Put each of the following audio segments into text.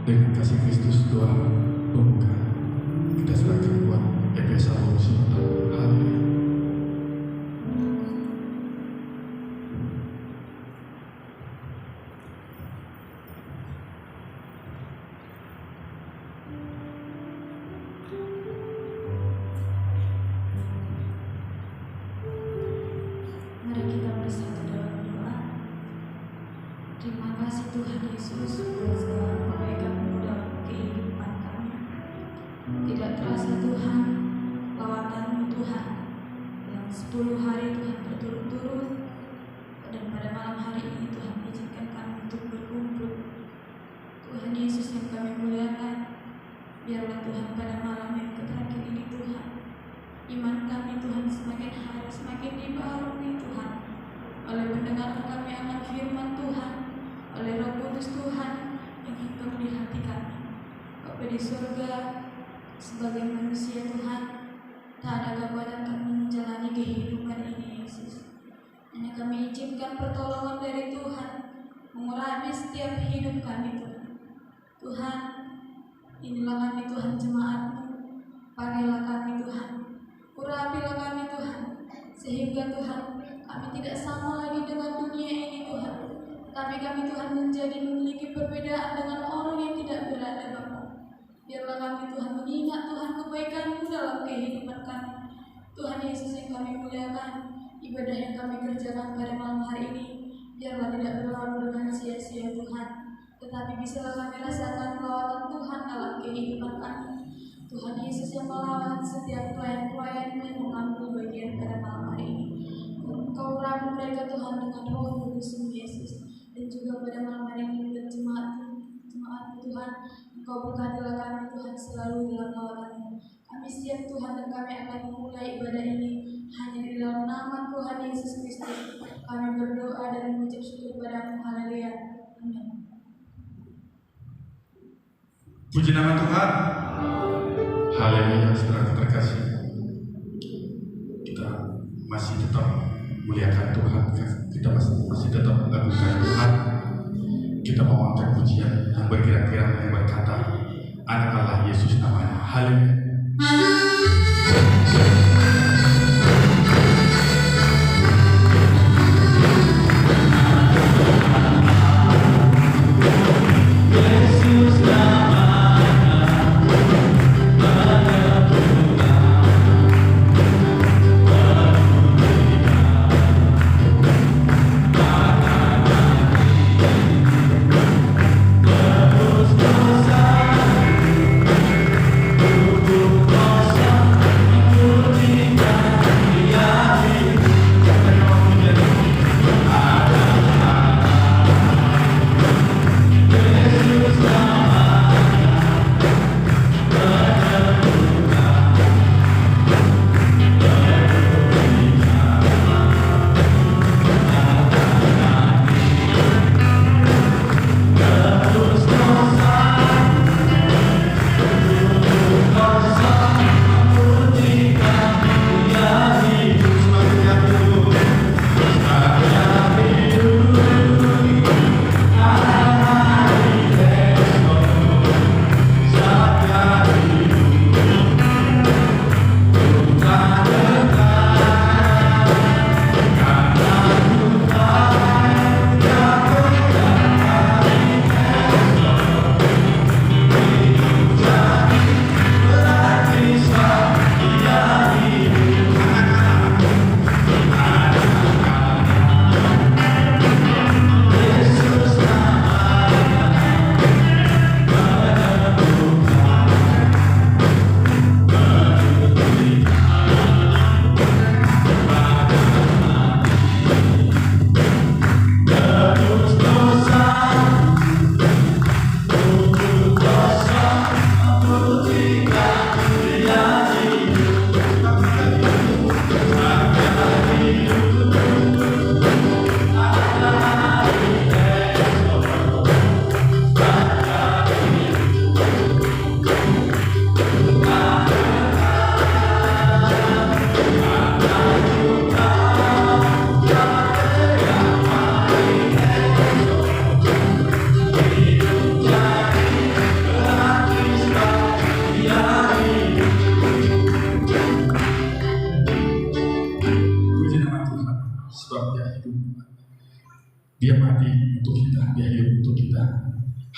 dengan kasih Kristus doa pembuka kita serahkan buat Efesa Simpan. Haleluya. Mari kita bersatu dalam doa. Terima kasih Tuhan Yesus buat segala kebaikan-Mu dalam kehidupan kami. Tidak terasa Tuhan, lawatan-Mu Tuhan yang 10 hari Tuhan berturut-turut, dan pada malam hari ini Tuhan izinkan kami untuk berkumpul. Tuhan Yesus yang kami muliakan, biarlah Tuhan pada malam yang terakhir ini Tuhan, iman kami Tuhan semakin hari semakin dibaharui Tuhan, oleh pendengaran kami akan firman Tuhan, oleh Roh Kudus Tuhan yang hidup di hati kami. Bapa di surga, sebagai manusia Tuhan, tak ada kekuatan kami menjalani kehidupan ini Yesus. Hanya kami izinkan pertolongan dari Tuhan mengurapi setiap hidup kami Tuhan. Tuhan, inilah kami Tuhan jemaat-Mu, pakailah kami Tuhan, urapilah kami Tuhan, sehingga Tuhan kami tidak sama lagi dengan dunia ini Tuhan. Tapi kami Tuhan menjadi memiliki perbedaan dengan orang yang tidak berada Bapa. Biarlah kami Tuhan mengingat Tuhan kebaikan-Mu dalam kehidupan kami. Tuhan Yesus yang kami muliakan, ibadah yang kami kerjakan pada malam hari ini biarlah tidak berlalu dengan sia-sia Tuhan, tetapi bisalah kami rasakan lawatan Tuhan dalam kehidupan kami. Tuhan Yesus yang melawat setiap pelayan-pelayan yang mengambil bagian pada malam hari ini. Engkau urapi mereka Tuhan dengan Roh Kudus-Mu Yesus, dan juga pada malam hari ini buat jemaat-Mu Tuhan, Engkau berkatilah kami Tuhan selalu dalam lawatan-Mu. Kami siap Tuhan, dan kami akan memulai ibadah ini hanya di dalam nama Tuhan Yesus Kristus. Kami berdoa dan mengucap syukur pada-Mu. Haleluya. Amin. Puji nama Tuhan. Haleluya. Saudara terkasih, kita masih tetap muliakan Tuhan, kita masih tetap mengagungkan Tuhan. Kita mau angkat pujian yang berkira-kira yang berkata, Anak Allah Yesus namanya. Haleluya.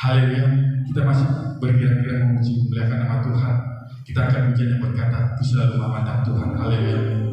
Haleluya. Kita masih berkira-kira memuji memuliakan nama Tuhan. Kita akan pujian yang berkata, "Ku selalu memandang Tuhan." Haleluya.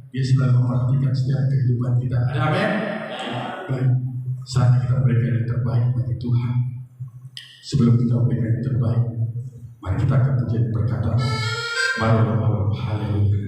Dia selalu memperhatikan setiap kehidupan kita. Ada amin? Baik, saatnya kita berikan yang terbaik bagi Tuhan. Sebelum kita berikan yang terbaik, mari kita akan pujian berkata, "Maranatha, haleluya."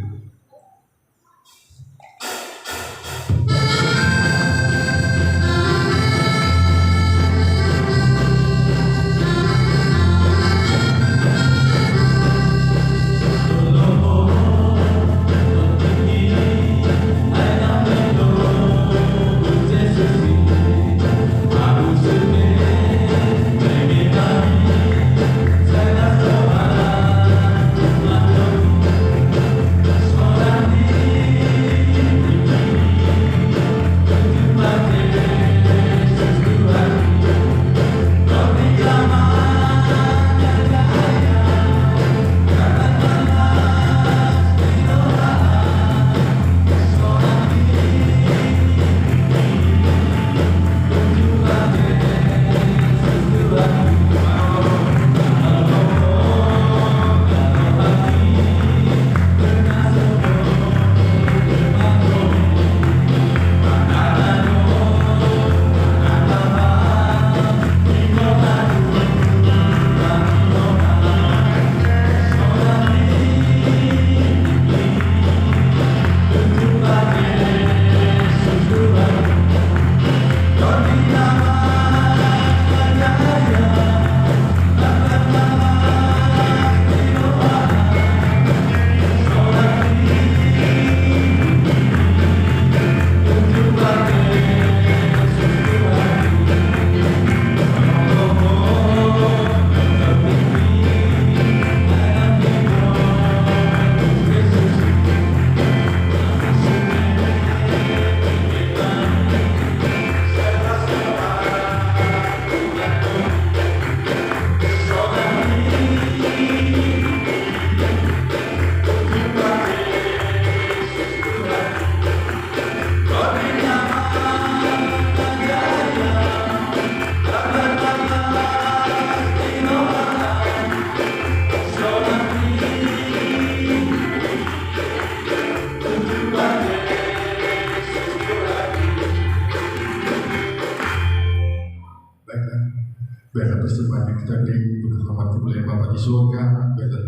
Biarlah persembahan yang kita beri berhormat kepada Bapa di surga. Biarlah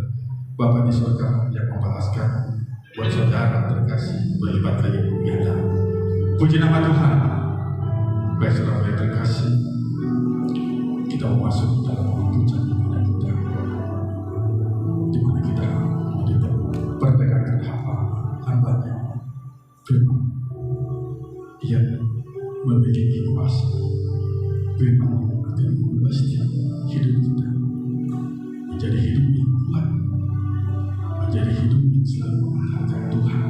Bapa di surga yang membalaskan buat saudara terkasih berlipat lagi ganda. Puji nama Tuhan. Baik saudara yang terkasih, kita mau masuk dalam waktu puncak di mana kita hidup jadi hidup yang selalu mengandalkan Tuhan.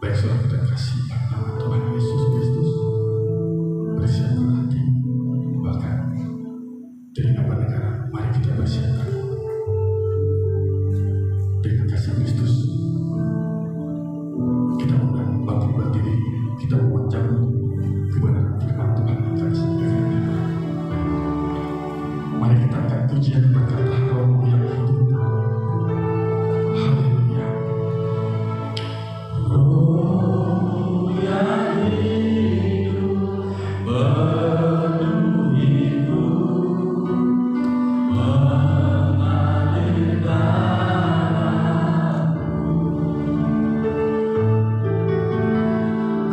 Baik saudara kita kasih nama Tuhan Yesus Kristus, bersiapkan hati, bahkan dari nama negara, mari kita bersiapkan dengan kasih Kristus. Kita undang bangkit berdiri, kita memanjang kebenaran firman Tuhan yang kami sampaikan. Mari kita angkat pujian berkata Roh yang hidup. Haleluya. Roh yang hidup penuhiku, mengalir darahku.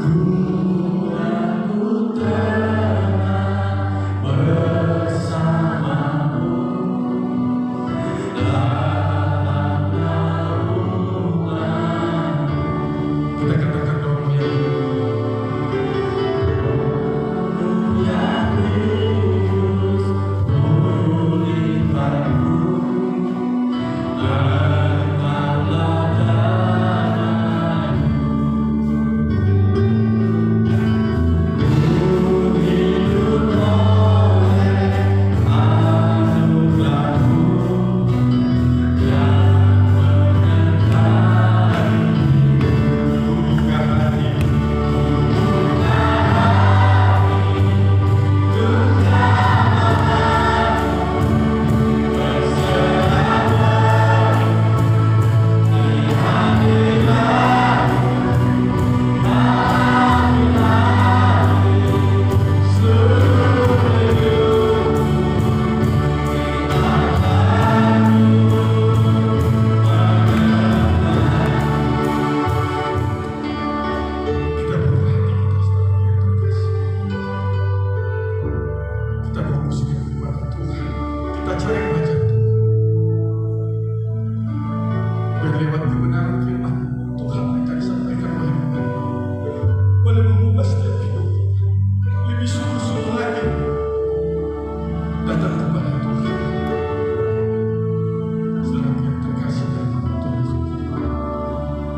Ku dan ku tenang bersamamu dalam naungan. Kita katakan Roh yang kudus pulihkanku, angkatlah damai-Mu. Ku hidup oleh anugerah-Mu yang menyertai. Buka hati, kita buka hati kita saudara yang terkasih. Kita fokuskan kepada Tuhan. Kita cari wajah Tuhan. Dan lewat kebenaran firman Tuhan akan disampaikan oleh Tuhan, boleh mengubah setiap hidup kita. Lebih sungguh-sungguh lagi datang kepada Tuhan. Saudara yang terkasih dalam nama Tuhan Yesus,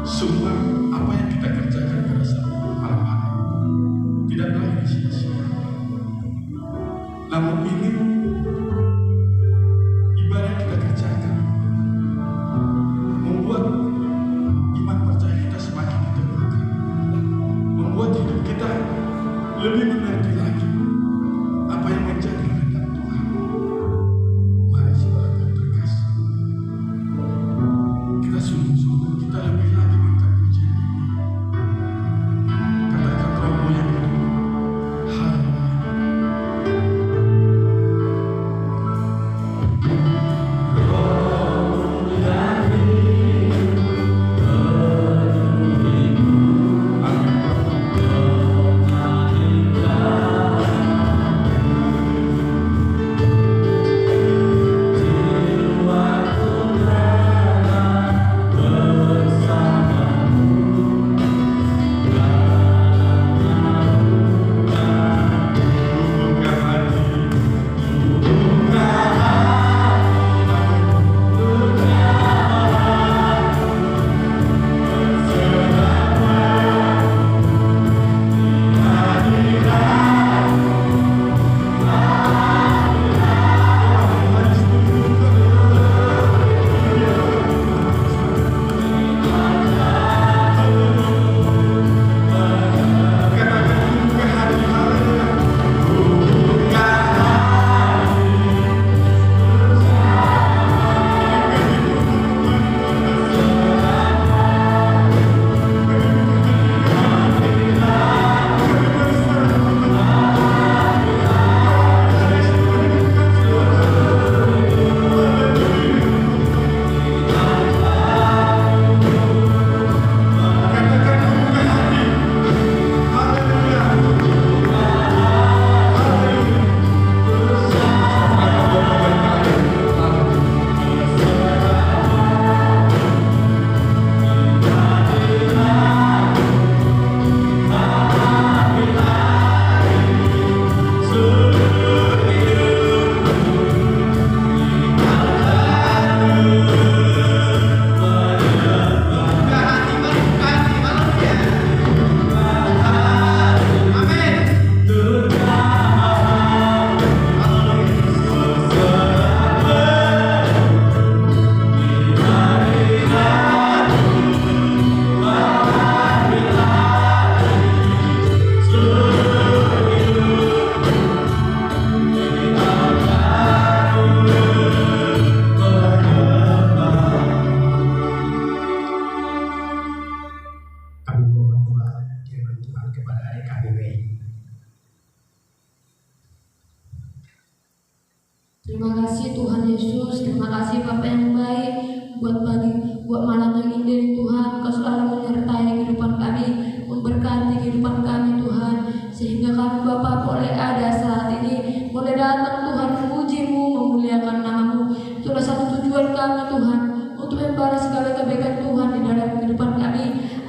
semua apa yang kita kerjakan pada saat malam hari tidak berakhir sia-sia. Namun ini ibadah yang kita kerjakan membuat iman percaya kita semakin diteguhkan, membuat hidup kita lebih mengerti lagi apa yang menjadi kehendak Tuhan. Mari saudara yang terkasih, kita sungguh-sungguh kita lebih lagi mengangkat pujian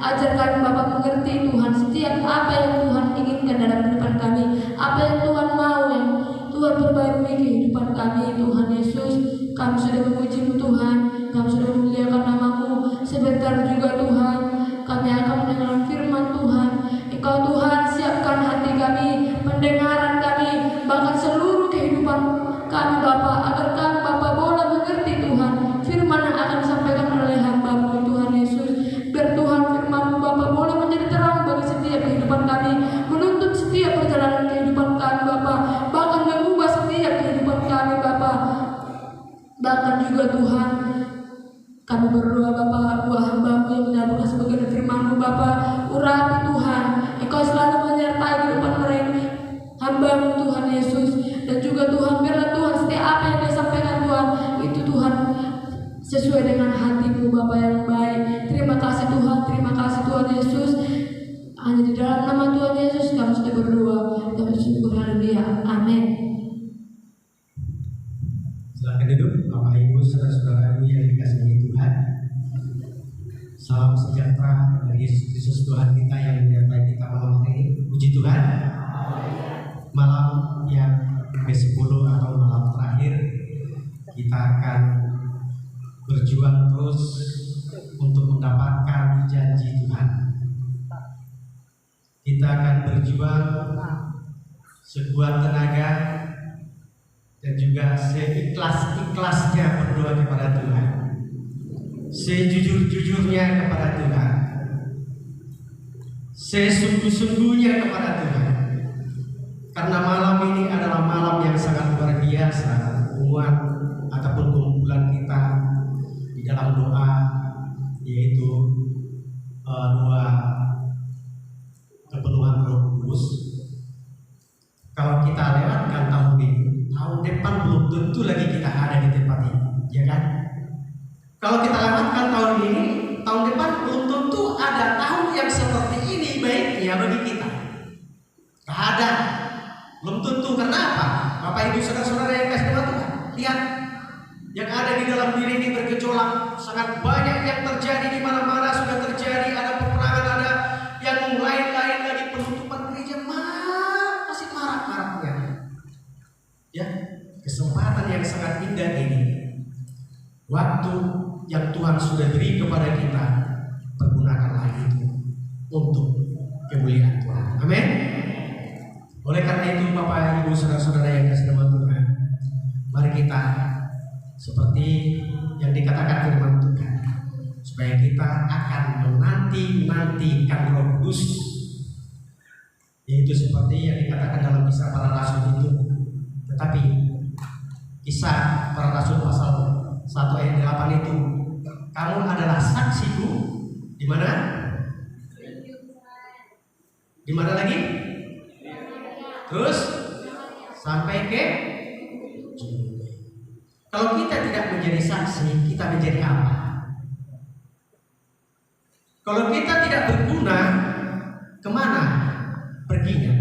Ajar kami Bapa mengerti Tuhan setiap apa yang Tuhan inginkan dalam kehidupan kami, apa yang Tuhan mau, yang Tuhan perbarui kehidupan kami. Tuhan Yesus, kami sudah memuji-Mu Tuhan, kami sudah memuliakan nama-Mu. Sebentar juga Tuhan, kami akan mendengar firman Tuhan. Engkau Tuhan siapkan hati kami, pendengaran kami, bahkan seluruh kehidupan kami Bapa, agar kami Bapa boleh mengerti Tuhan firman yang akan disampaikan oleh hamba-Mu Tuhan Yesus. Biar Tuhan firman-Mu Bapa boleh menjadi terang bagi setiap kehidupan kami, menuntut setiap perjalanan kehidupan kami Bapa, bahkan mengubah setiap kehidupan kami Bapa. Bahkan juga Tuhan, kami berdoa Bapa, buah hamba-Mu yang menyampaikan sebagian firman-Mu Bapa, urapi Tuhan, Engkau selalu menyertai kehidupan mereka hamba-Mu Tuhan Yesus. Dan juga Tuhan, biarlah Tuhan setiap apa yang disampaikan Tuhan itu Tuhan sesuai dengan hati-Mu Bapa yang baik. Terima kasih Tuhan Yesus. Hanya di dalam nama Tuhan Yesus kami sudah berdoa dan bersyukur. Haleluya, amin. Silakan duduk, Bapak Ibu, saudara-saudaraku yang dikasihi Tuhan. Salam sejahtera dari Yesus Kristus Tuhan kita yang menyertai kita malam hari ini. Puji Tuhan. Malam yang ke-10 atau malam terakhir, kita akan berjuang terus untuk mendapatkan janji Tuhan. Kita akan berjuang sekuat tenaga dan juga seikhlas-ikhlasnya berdoa kepada Tuhan, sejujur-jujurnya kepada Tuhan, sesungguh-sungguhnya kepada Tuhan. Karena malam ini adalah malam yang sangat luar biasa, umat ataupun kumpulan kita di dalam doa, yaitu doa kepenuhan Roh Kudus. Kalau kita lewatkan tahun ini, tahun depan belum tentu lagi kita ada di tempat ini, ya kan? Kalau kita lewatkan tahun ini, tahun depan belum tentu ada tahun yang seperti ini baiknya bagi kita. Tak ada, belum tentu. Kenapa? Bapak Ibu saudara-saudara yang kasih nama Tuhan, lihat yang ada di dalam diri ini bergejolak, sangat banyak yang terjadi di mana-mana sudah terjadi, ada peperangan, ada yang lain-lain lagi, penutupan gereja masih marak-maraknya. Ya, kesempatan yang sangat indah ini, waktu yang Tuhan sudah beri kepada kita, pergunakanlah itu untuk kemuliaan Tuhan. Amin. Oleh karena itu, Bapak Ibu saudara-saudara yang kasih nama Tuhan, mari kita seperti yang dikatakan firman Tuhan, supaya kita akan menanti-nantikan Roh Kudus, yaitu seperti yang dikatakan dalam Kisah Para Rasul itu. Tetapi Kisah Para Rasul pasal 1 ayat 8 itu, kamu adalah saksiku di mana? Di mana lagi? Terus sampai ke kalau kita tidak menjadi saksi, kita menjadi apa? Kalau kita tidak berguna, kemana perginya?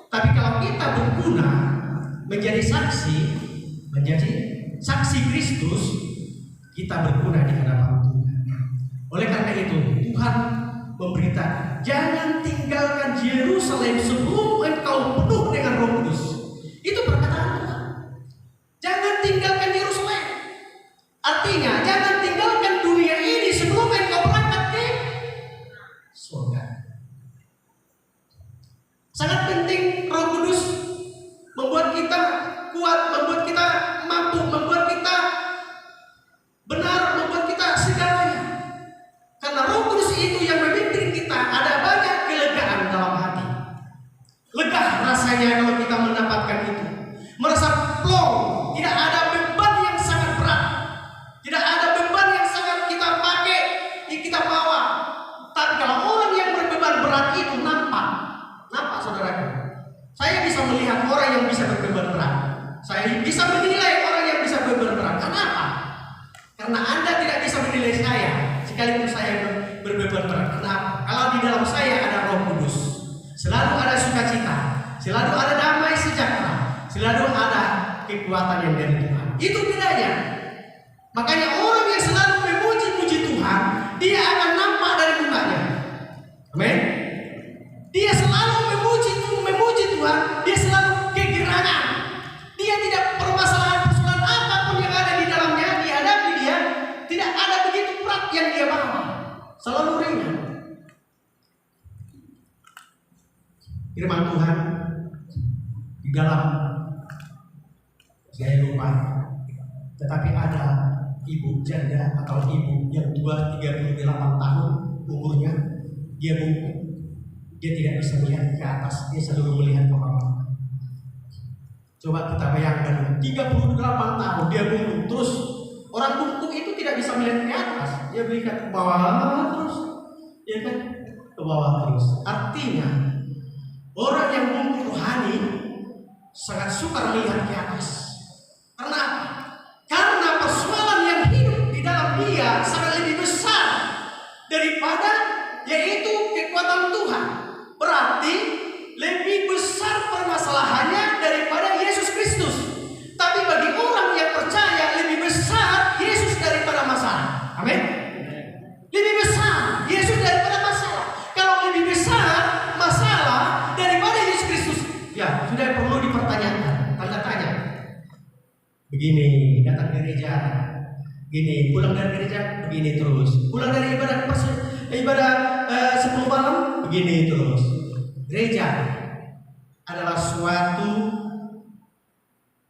Tapi kalau kita berguna, menjadi saksi Kristus, kita berguna di hadapan Tuhan. Oleh karena itu, Tuhan memberitakan, jangan tinggalkan Yerusalem sebelum engkau penuh dengan Roh Kudus. Itu perkataan Tuhan. Jangan tinggalkan Yerusalem. Artinya, jangan tinggalkan dunia ini sebelum engkau berangkat ke surga. Sangat penting Roh Kudus membuat kita kuat, membuat kita mampu, membuat kita benar, membuat kita segalanya. Karena Roh Kudus itu yang memimpin kita, ada banyak kelegaan dalam hati. Lega rasanya kalau kita mendapatkan itu. Merasa plong, tidak ada beban yang sangat berat. Tidak ada beban yang sangat kita pakai, yang kita bawa. Tapi kalau orang yang berbeban berat itu nampak saudaraku. Saya bisa melihat orang yang bisa berbeban berat. Saya bisa menilai orang yang bisa berbeban berat. Kenapa? Karena Anda tidak bisa menilai saya, sekalipun saya berbeban berat. Kenapa? Kalau di dalam saya ada Roh Kudus, selalu ada sukacita, selalu ada damai sejahtera, selalu ada kekuatan yang dari Tuhan. Itu bedanya. Makanya orang yang selalu memuji-muji Tuhan, dia akan selalu ringan. Firman Tuhan di dalam, saya lupa, tetapi ada ibu janda atau ibu yang 38 tahun umurnya, dia bungkuk, dia tidak bisa melihat ke atas, dia selalu melihat ke bawah. Coba kita bayangkan, 38 tahun dia bungkuk, terus orang bungkuk itu tidak bisa melihat ke atas, dia melihat ke bawah terus, ya kan, ke bawah terus. Artinya orang yang bungkuk rohani sangat sukar melihat ke atas. Karena apa? Karena persoalan yang hidup di dalam dia sangat lebih besar daripada yaitu kekuatan Tuhan. Berarti lebih besar permasalahannya daripada Yesus Kristus. Tapi bagi orang yang percaya, lebih besar Yesus daripada masalah. Amin. Lebih besar Yesus daripada masalah. Kalau lebih besar masalah daripada Yesus Kristus, ya sudah perlu dipertanyakan, tanda tanya. Begini, datang ke gereja, gini, pulang dari gereja, begini terus. Pulang dari ibadah 10 malam, begini terus. Gereja adalah suatu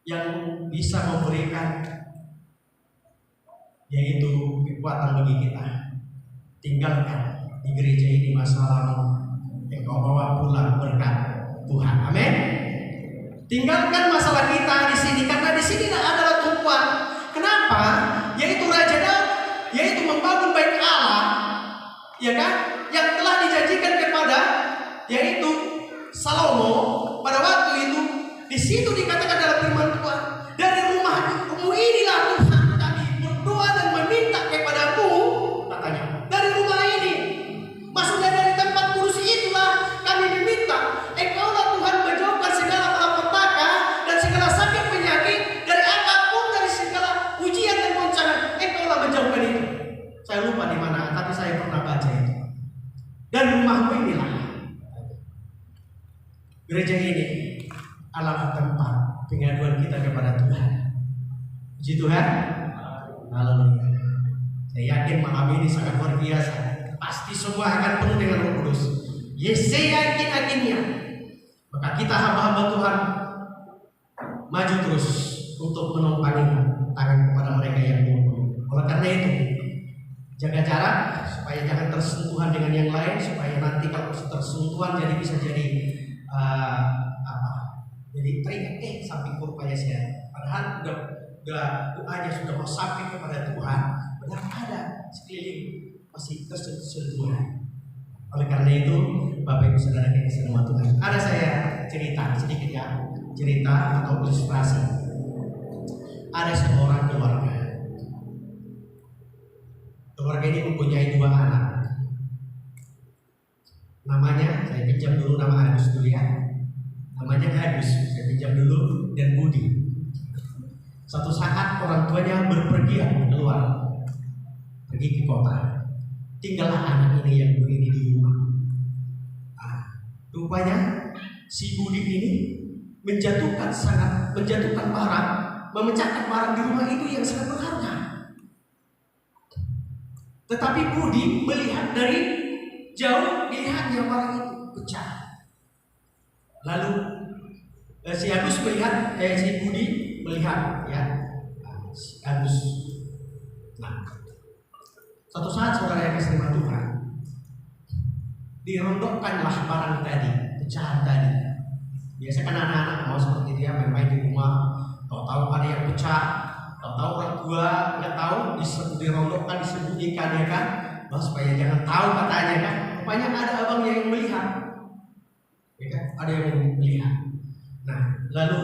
yang bisa memberikan, yaitu kekuatan bagi kita. Tinggalkan di gereja ini masalahmu, engkau bawa pulang berkat Tuhan. Amin. Tinggalkan masalah kita di sini, karena di sini adalah tumpuan. Kenapa? Yaitu Raja Daud, yaitu membangun bait Allah, ya kan? Yang telah dijanjikan kepada yaitu Salomo pada waktu itu. Di situ dikatakan dalam firman Tuhan, dari rumahmu inilah Tuhan kami berdoa dan meminta kepadamu, katanya. Dari rumah ini, maksudnya dari tempat kudus itulah kami meminta, engkaulah Tuhan menjauhkan segala malapetaka dan segala sakit penyakit, dari apapun, dari segala ujian dan goncangan, engkaulah menjauhkan itu. Saya lupa di mana, tapi saya pernah baca itu. Dan rumahmu inilah, gereja ini adalah tempat pengaduan kita kepada Tuhan. Puji Tuhan. Haleluya. Saya yakin malam ini sangat luar biasa. Pasti semua akan penuh dengan Roh Kudus. Yes, saya yakin-yakinnya. Maka kita hamba-hamba Tuhan maju terus untuk menumpangi tangan kepada mereka yang bungkuk. Oleh karena itu, jaga jarak supaya jangan tersentuhan dengan yang lain, supaya nanti kalau tersentuhan jadi bisa jadi jadi teringat samping kurupanya saya. Padahal udah doanya sudah mau sampai kepada Tuhan, padahal ada sekeliling masih tersentuhan. Oleh karena itu, Bapak Ibu Saudara kita semua Tuhan, ada saya cerita sedikit ya, cerita atau ilustrasi. Ada seorang keluarga. Keluarga ini mempunyai 2 anak. Namanya, saya pinjam dulu nama Agus dulu ya. Namanya Agus, saya pinjam dulu, dan Budi. Suatu saat orang tuanya berpergian keluar, pergi ke kota. Tinggallah anak ini yang berdiri di rumah. Rupanya si Budi ini menjatuhkan barang, memecahkan barang di rumah itu yang sangat berharga. Tetapi Budi melihat dari jauh, lihatnya barang itu pecah. Lalu si Agus melihat, si Budi melihat ya, si Agus. Nah, suatu saat saudara yang kasih Tuhan, dirondokkanlah barang tadi, pecahan tadi. Biasa kan anak-anak mau seperti dia bermain di rumah, tahu-tahu ada yang pecah, tahu-tahu orang tua nggak tahu, dirondokkan, disembunyikan ya kan, supaya jangan tahu katanya kan. Rupanya ada abangnya yang melihat, ya kan, ada yang melihat. Nah, lalu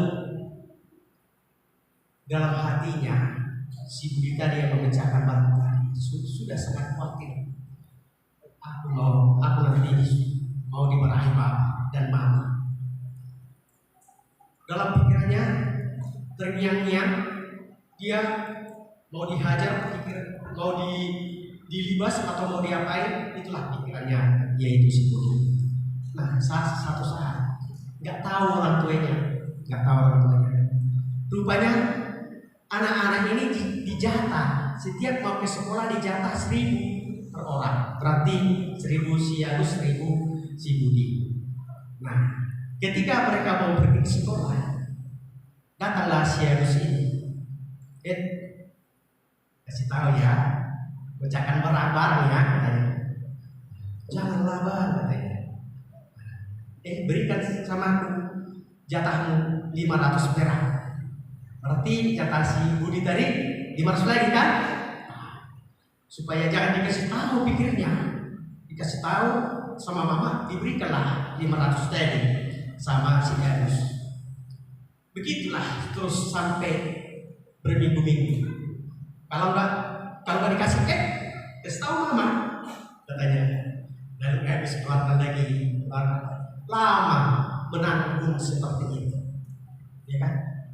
dalam hatinya si Budi tadi yang memecahkan barang tadi sudah sangat khawatir. Aku nanti mau dimarahi Bapak dan Mama. Dalam pikirannya terngiang-ngiang, dia mau dihajar, mau dilibas atau mau diapain, itulah pikirannya, yaitu si Budi. Nah, satu saat nggak tahu orang tuanya. Rupanya anak-anak ini dijatah, setiap mau ke sekolah dijatah 1.000 per orang. Berarti 1.000 si Agus, 1.000 si Budi. Nah, ketika mereka mau pergi ke sekolah, datanglah si Agus ini. Kasih tahu ya, bacakan barang-barang ya katanya. Janganlah bang katanya. Berikan sama aku jatahmu 500 perak. Berarti jatah si Budi tadi 500 lagi kan? Supaya jangan dikasih tahu pikirnya, dikasih tahu sama mama, diberikanlah 500 tadi sama si Agus. Begitulah terus sampai berminggu-minggu. Kalau nggak dikasih kasih tahu mama katanya. Lalu Agus keluarkan lagi lama menanggung seperti itu, ya kan?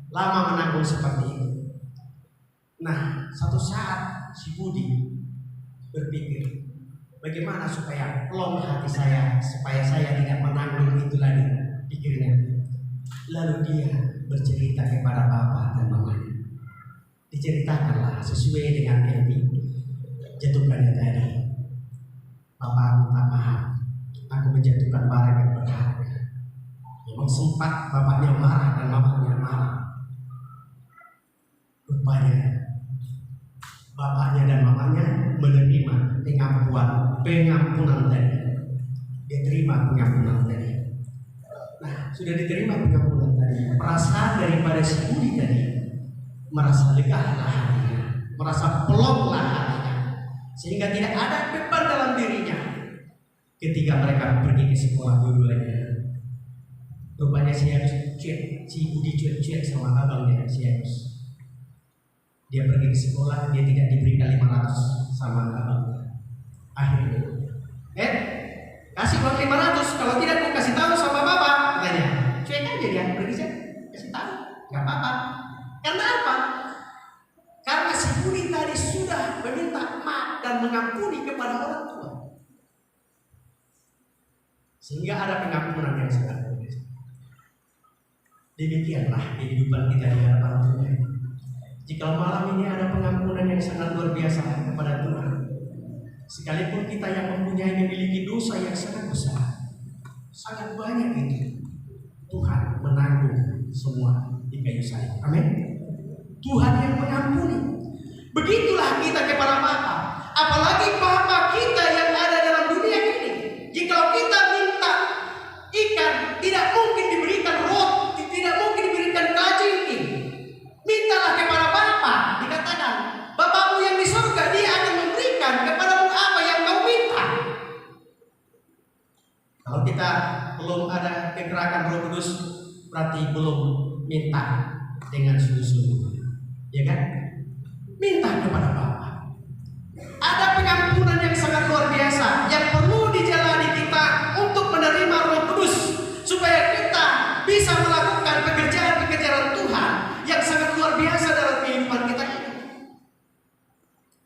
Lama menanggung seperti itu. Nah, satu saat si Budi berpikir, bagaimana supaya plong hati saya, supaya saya tidak menanggung itu lagi, pikirnya. Lalu dia bercerita kepada bapak dan mamanya. Diceritakanlah sesuai dengan yang dijatuhkannya tadi. Bapak minta maaf, aku menjatuhkan barang yang berharga. Memang sempat bapaknya marah dan mamanya marah. Rupanya bapaknya dan mamanya menerima pengampunan tadi. Dia terima pengampunan tadi. Nah, sudah diterima pengampunan tadi, perasaan daripada si Budi tadi merasa lega hatinya, merasa pelonglah hatinya, sehingga tidak ada beban dalam dirinya ketika mereka pergi ke sekolah dua-duanya. Rupanya si Budi cuek sama abangnya si Agus. Dia pergi ke sekolah, dia tidak diberikan 500 sama abangnya. Akhirnya, kasih uang 500, kalau tidak aku kasih tahu sama bapak, katanya. Cuek aja dia, pergi saja, kasih tahu, nggak apa-apa. Karena apa? Karena si Budi tadi sudah meminta maaf dan mengampuni kepada orang tua, sehingga ada pengampunan yang sangat luar biasa. Demikianlah kehidupan kita di hadapan Tuhan. Jika malam ini ada pengampunan yang sangat luar biasa kepada Tuhan, sekalipun kita yang memiliki dosa yang sangat besar, sangat banyak itu, Tuhan menanggung semua di kayu salib. Amin. Tuhan yang mengampuni. Begitulah kita kepada Bapa. Apalagi Bapa kita yang ada dalam dunia ini. Jika kita minta ikan, tidak mungkin diberikan roti, tidak mungkin diberikan kalajengking. Mintalah kepada Bapa. Dikatakan, Bapamu yang di surga, Dia akan memberikan kepadamu apa yang kau minta. Kalau kita belum ada kegerakan Roh Kudus, berarti belum minta dengan sungguh-sungguh. Ya kan? Minta kepada Bapa. Ada pengampunan yang sangat luar biasa yang perlu dijalani kita untuk menerima Roh Kudus, supaya kita bisa melakukan pekerjaan-pekerjaan Tuhan yang sangat luar biasa dalam kehidupan kita ini.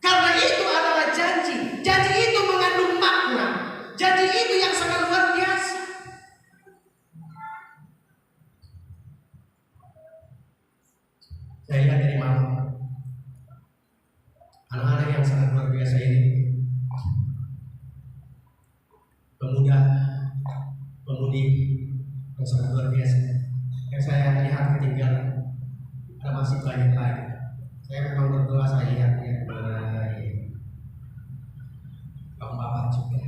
Karena itu adalah janji. Janji itu mengandung makna. Janji itu yang sangat luar biasa. Saya lihat dari mana anak-anak yang sangat luar biasa ini, pemudi yang sangat luar biasa, yang saya lihat ketinggalan. Ada masih banyak lagi. Saya memang berdoa, saya lihat mengenai bapak juga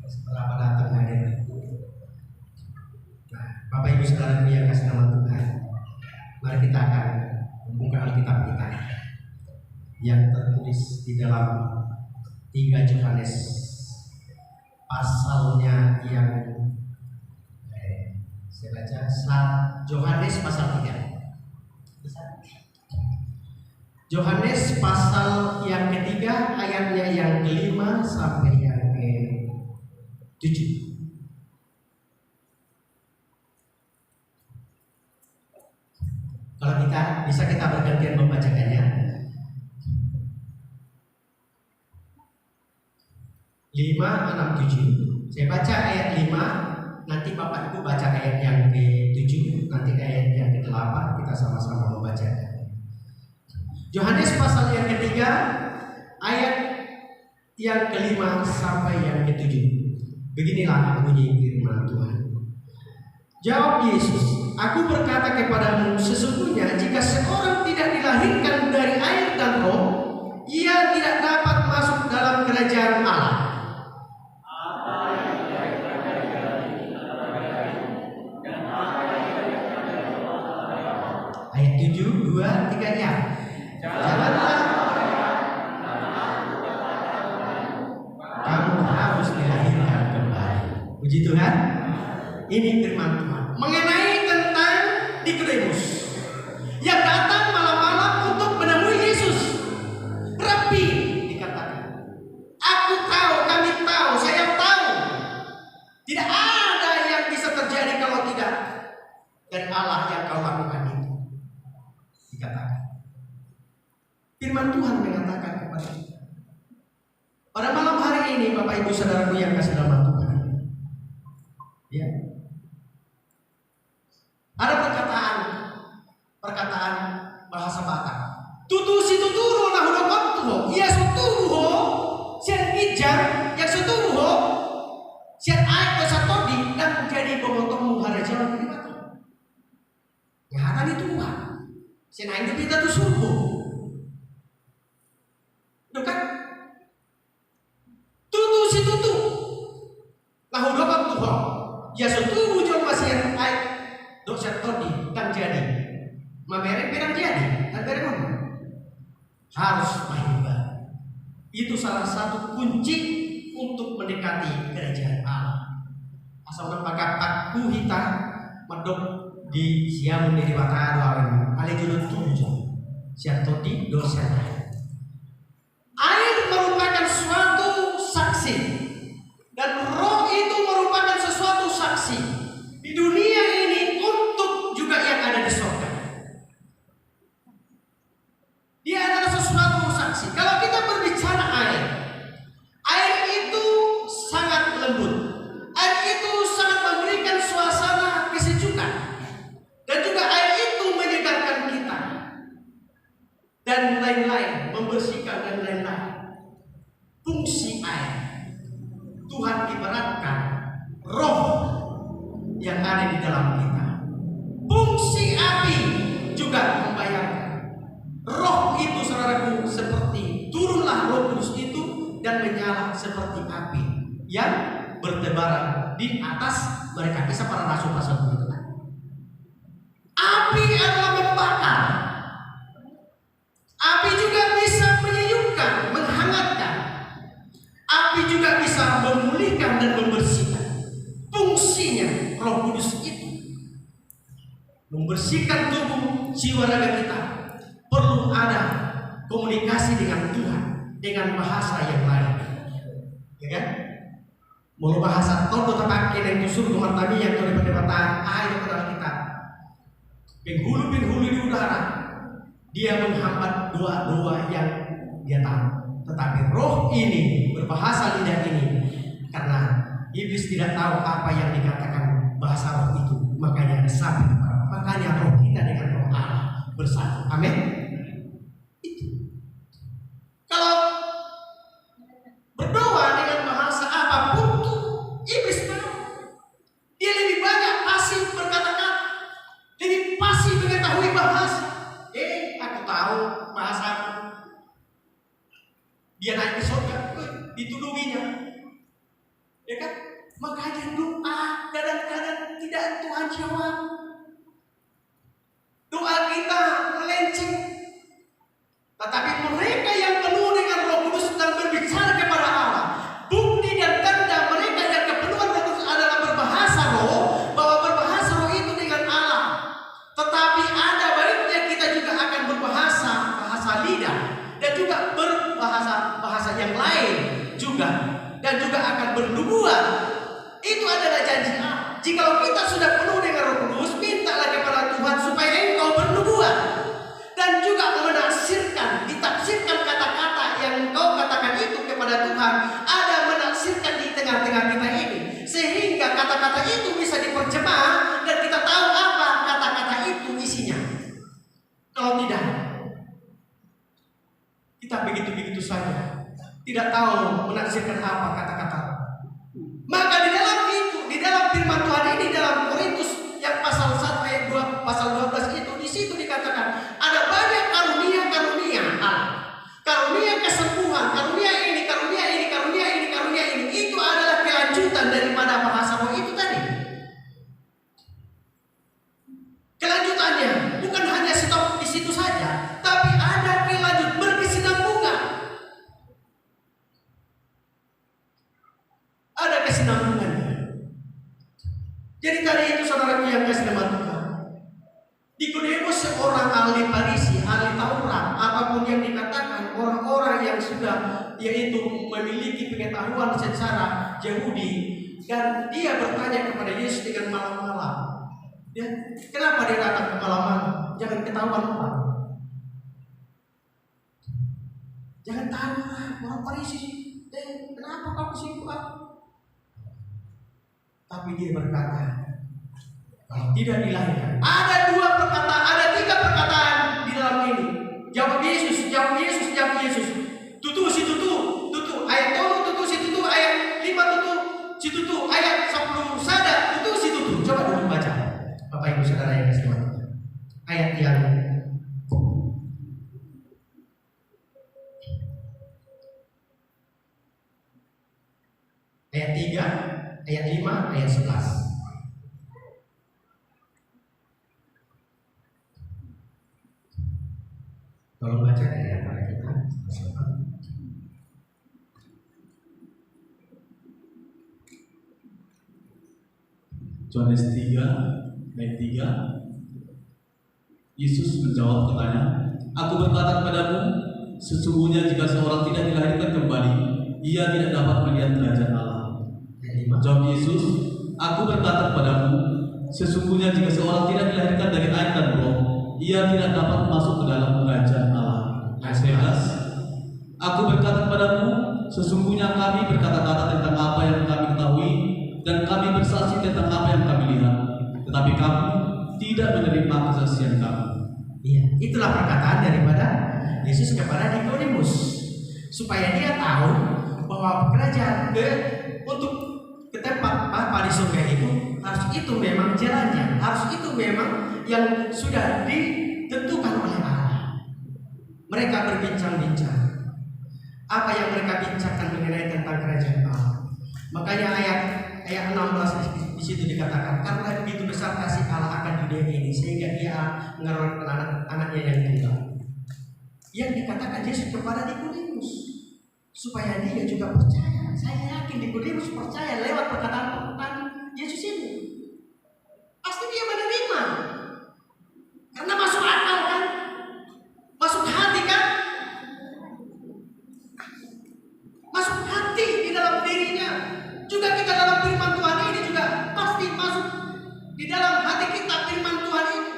setelah datang hadir. Nah, Bapak Ibu saudara yang kasih nama Tuhan, mari kita akan membuka Alkitab kita yang tertulis di dalam 3 Yohanes pasalnya yang saya baca Yohanes pasal 3. Yohanes pasal yang ketiga ayatnya yang kelima sampai yang ke-7. Kalau bisa kita bergantian membacakannya. 5, 6, 7. Saya baca ayat 5, nanti Bapak Ibu baca ayat yang ke-7, nanti ayat yang ke-8, kita sama-sama membaca. Yohanes pasal yang ketiga ayat yang kelima sampai yang ketujuh. Beginilah bunyi firman Tuhan. Jawab Yesus, "Aku berkata kepadamu, sesungguhnya jika seorang tidak dilahirkan dari air dan roh, ia tidak dapat masuk dalam kerajaan Allah." Ayat 7, 2, 3 ya. Janganlah kamu harus dilahirkan kembali. Puji Tuhan. Ini firman Tuhan mengenai tentang Nikodemus yang datang malam-malam untuk menemui Yesus. Rabi, dikatakan, "Aku tahu, kami tahu, saya tahu, tidak ada yang bisa terjadi kalau tidak dari Allah yang kau lakukan itu." Dikatakan. Firman Tuhan mengatakan kepada kita. Pada malam hari ini, Bapak Ibu Saudaraku yang kasih dalam Tuhan, ya, ada perkataan bahasa Batak. Tutu si tuturo na hudokot tuho, ia sutuho, sian ijang, yang sutuho, sian aik ko satodi dan menjadi pemotong harajawan di batu. Ngaran itu Tuhan. Sian aik kita tu surga. Bukan? Tutu si tutu, na hudokot tuho, ia sutuho jong masih aik dosa todi dan jadi mamerek pirang jadi dan beremon harus mahirba. Itu salah satu kunci untuk mendekati kerajaan Allah. Asal nampakat kuhita medok di siamun dari bataro awin ale julun tujuh siap todi dosa. Air merupakan suatu saksi dan roh itu merupakan sesuatu saksi di dunia ini untuk juga yang ada di surga. Dia adalah sesuatu saksi. Kalau kita berbicara air itu sangat lembut. Air itu sangat memberikan suasana kesejukan. Dan juga air itu menyegarkan kita. Dan lain-lain, membersihkan dan lain-lain. Fungsi air. Tuhan ibaratkan roh yang ada di dalam kita. Fungsi api juga membayangkan. Roh itu saudaraku seperti turunlah Roh Kudus itu dan menyala seperti api yang bertebaran di atas mereka. Kisah para rasul-rasul itu kan. Api adalah membakar. Api juga bisa menyejukkan, menghangatkan. Api juga bisa memulihkan dan membersihkan. Fungsinya Roh Kudus itu membersihkan tubuh jiwa raga kita. Perlu ada komunikasi dengan Tuhan dengan bahasa yang lain, ya kan? Mau bahasa todo terpakai dan tusur kemartami yang terdapat daripada air kepada kita. Penghulu di udara, dia menghambat doa-doa yang dia tahu. Tetapi roh ini berbahasa lidah ini karena iblis tidak tahu apa yang dikatakan bahasa roh itu, makanya ada sabit. Makanya roh kita dengan roh Allah bersatu. Amin. Kalau berdoa dengan bahasa apapun tuh iblis tahu. Dia lebih banyak pasif berkata-kata, lebih pasif mengetahui bahasa. Aku tahu bahasa. Dia naik ke surga, ditudunginya, ya kan? Makanya doa kadang-kadang tidak Tuhan jawab. Doa kita melenceng. Tetapi mereka yang penuh dengan Roh Kudus dan berbicara kepada Allah, bukti dan tanda mereka yang kepenuhan Roh Kudus adalah berbahasa roh, bahwa berbahasa roh itu dengan Allah. Tetapi ada baiknya kita juga akan berbahasa lidah dan juga berbahasa yang lain juga, dan juga akan bernubuat. Itu adalah janji Allah. Jika kita sudah penuh dengan Roh Kudus, mintalah kepada Tuhan supaya engkau bernubuat dan juga menafsirkan, ditafsirkan kata-kata yang engkau katakan itu kepada Tuhan. Ada menafsirkan di tengah-tengah kita ini, sehingga kata-kata itu bisa diterjemah dan kita tahu apa kata-kata itu isinya. Kalau tidak, kita begitu-begitu saja tidak tahu menafsirkan apa kata-kata. Maka di dalam itu, di dalam firman Tuhan ini, dalam Korintus yang pasal 1 ayat 2, pasal 12 itu, di situ dikatakan ada banyak karunia-karunia Allah. Karunia kesembuhan, karunia ini, karunia ini, karunia ini, karunia ini. Itu adalah kelanjutan daripada bahasa roh itu tadi. Kelanjutannya bukan hanya stop di situ saja, tapi ada kelanjut berkesinambungan. Ada kesinambungannya. Jadi tadi itu saudaraku yang kasih nama Tuhan, Nikodemus seorang ahli Farisi, ahli Taurat, apapun yang dikatakan, orang-orang yang sudah yaitu memiliki pengetahuan secara Yahudi, dan dia bertanya kepada Yesus dengan malam-malam. Ya, kenapa dia datang ke malam-malam? Jangan ketahuan orang. Jangan tahu orang Farisi. Kenapa kau kesini? Tapi dia berkata, kalau tidak dilahirkan, ada 2 perkataan, ada 3 perkataan di dalam ini. Jawab Yesus, jawab Yesus, jawab Yesus. Tutu si tutu, tutu ayat 3 tutu si tutu ayat 5 tutu si tutu ayat 10 sada tutu si tutu. Coba dulu baca, Bapak Ibu Saudara yang kasih Tuhan. Ayat yang ayat 3, ayat 5, ayat 11. Tolong baca dari antara kita bersama. Yohanes 3 ayat 3. Yesus menjawab katanya, "Aku berkata kepadamu, sesungguhnya jika seorang tidak dilahirkan kembali, ia tidak dapat melihat kerajaan Allah." Jawab Yesus, "Aku berkata kepadamu, sesungguhnya jika seorang tidak dilahirkan dari air dan roh, ia tidak dapat masuk ke dalam kerajaan Allah." Ayat 11, "Aku berkata kepadamu, sesungguhnya kami berkata-kata tentang apa yang kami ketahui, dan kami bersaksi tentang apa yang kami lihat, tetapi kamu tidak menerima kesaksian kami." Iya, itulah perkataan daripada Yesus kepada Nikodemus, supaya dia tahu bahwa kerajaan untuk ke tempat Bapa di surga itu harus itu memang jalannya, harus itu memang yang sudah ditentukan oleh Allah. Mereka berbincang-bincang apa yang mereka bincangkan mengenai tentang kerajaan Allah. Makanya ayat 16 di situ dikatakan, karena begitu besar kasih Allah akan dunia ini sehingga dia mengaruniakan anaknya yang tunggal. Yang dikatakan Yesus kepada Nikodemus supaya dia juga percaya. Saya yakin Nikodemus percaya lewat perkataan-perkataan Yesus ini. Pasti dia menerima. Karena masuk akal kan? Masuk hati kan? Masuk hati di dalam dirinya. Juga kita dalam firman Tuhan ini juga pasti masuk di dalam hati kita firman Tuhan ini.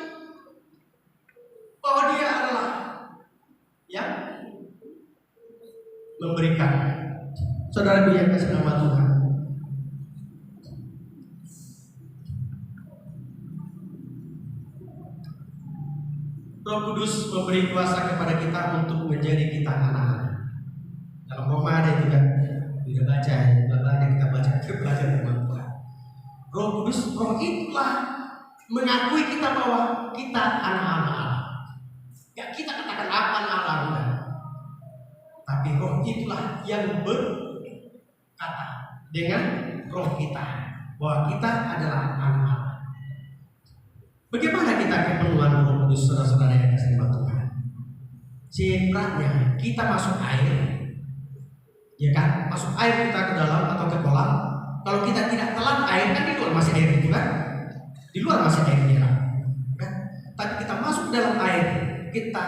Bahwa dia adalah yang memberikan. Saudara yang kasih nama Tuhan, Roh Kudus memberi kuasa kepada kita untuk menjadi kita anak-anak. Dalam Roma ada juga tidak baca, yang kita baca belajar firman Tuhan. Roh Kudus, Roh itulah mengakui kita bahwa kita anak-anak Allah. Ya kita katakan anak Allah, bukan. Tapi Roh itulah yang berkata dengan roh kita bahwa kita adalah anak Allah. Bagaimana kita keperluan Roh Kudus, saudara-saudara yang kasih Tuhan? Cipranya kita masuk air, ya kan? Masuk air kita ke dalam atau ke kolam. Kalau kita tidak telan air, kan di luar masih air itu kan? Di luar masih air merah, kan? Tapi kita masuk dalam air, kita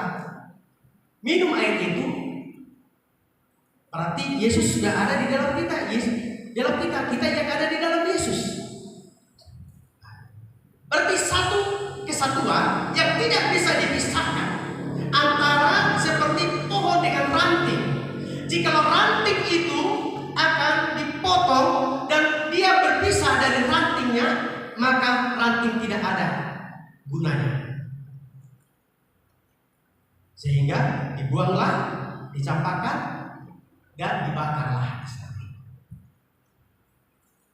minum air itu, berarti Yesus sudah ada di dalam kita. Yesus dalam kita yang ada di dalam Yesus. Berarti satu kesatuan yang tidak bisa dipisahkan antara seperti pohon dengan ranting. Jika ranting itu akan dipotong dan dia berpisah dari rantingnya, maka ranting tidak ada gunanya. Sehingga dibuanglah, dicampakkan, dan dibakarlah istana.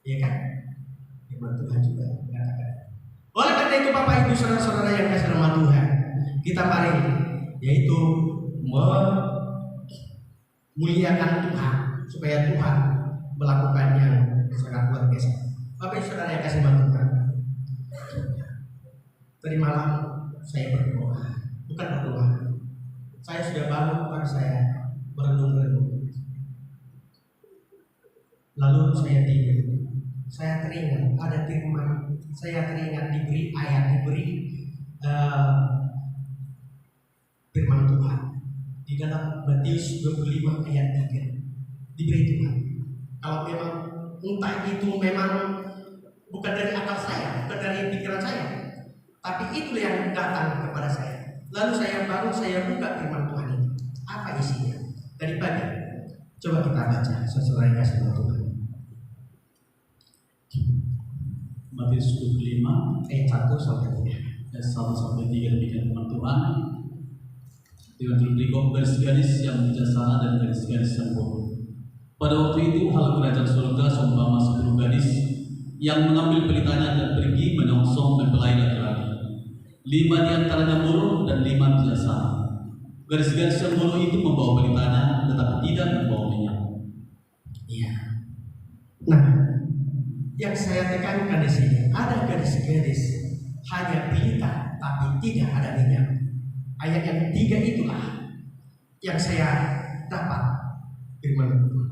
Iya kan? Firman Tuhan juga mengatakan. Oleh karena itu Bapak Ibu saudara-saudara yang kasih nama Tuhan, kita mari yaitu memuliakan Tuhan supaya Tuhan melakukan yang sangat luar biasa. Bapak Ibu saudara yang kasih nama Tuhan, tadi malam saya berdoa, bukan berdoa. Saya sudah bangun, baru saya merenung-renung. Lalu saya tidur. Saya teringat ada firman, saya teringat diberi ayat, diberi firman Tuhan di dalam Matius 25 ayat 3. Diberi Tuhan. Kalau memang entah itu memang bukan dari akal saya, bukan dari pikiran saya, tapi itu yang datang kepada saya. Lalu saya bangun, saya buka firman Tuhan itu. Apa isinya? Dari pagi. Coba kita baca sesuai kasih Tuhan. Matius 25 ayat 1 sampai 3. ayat 1 sampai 3 demikian firman Tuhan. Dengan berikut garis-garis yang bijaksana dan garis-garis yang bodoh. Pada waktu itu hal kerajaan surga seumpama 10 gadis yang mengambil pelitanya dan pergi menyongsong mempelai laki-laki. 5 di antaranya bodoh dan 5 bijaksana. Garis-garis yang bodoh itu membawa pelitanya tetapi tidak membawa minyak. Iya. Nah, yang saya tekankan di sini ada garis-garis hanya pelita tapi tidak ada minyak. Ayat yang 3 itulah yang saya dapat firman Tuhan.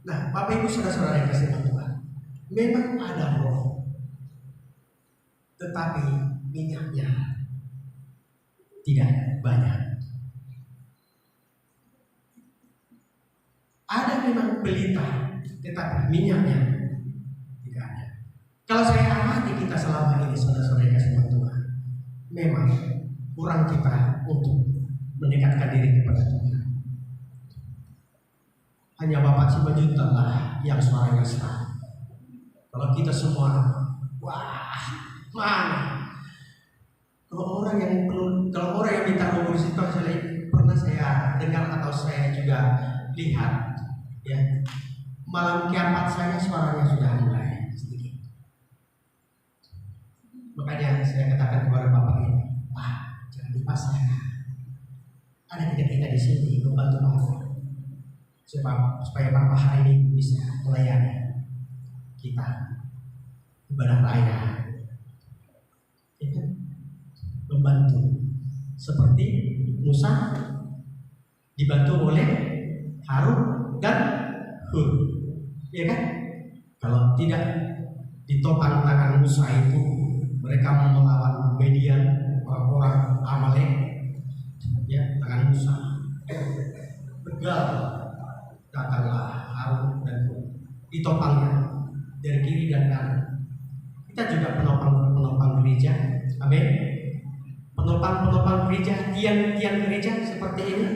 Nah, Bapak Ibu saudara-saudara yang kasih Tuhan, memang ada roh, tetapi minyaknya tidak banyak. Ada memang pelita, tetapi minyaknya tidak ada. Kalau saya amati kita selama ini saudara-saudara yang kasih Tuhan, memang kurang kita untuk mendekatkan diri kepada Tuhan. Hanya Bapak Simanjuntak lah yang suaranya sah. Kalau kita semua, wah, mana? Kalau orang yang minta nomor di situ, pernah saya dengar atau saya juga lihat, ya, malam keempat saya suaranya sudah mulai sedikit. Makanya saya katakan kepada Bapak ini, jangan dipaksakan. Ada kita di sini membantu Bapak supaya Bapak hari ini bisa melayani kita ibadah raya, itu membantu seperti Musa dibantu oleh Harun dan Hur, ya kan? Kalau tidak ditopang tangan Musa itu, mereka mau melawan Midian, orang-orang Amalek, ya, tangan Musa begal, datanglah Harun dan Hur, ditopangnya dari kiri dan kanan. Kita juga penopang gereja, amin. Penopang gereja, tiang gereja seperti ini,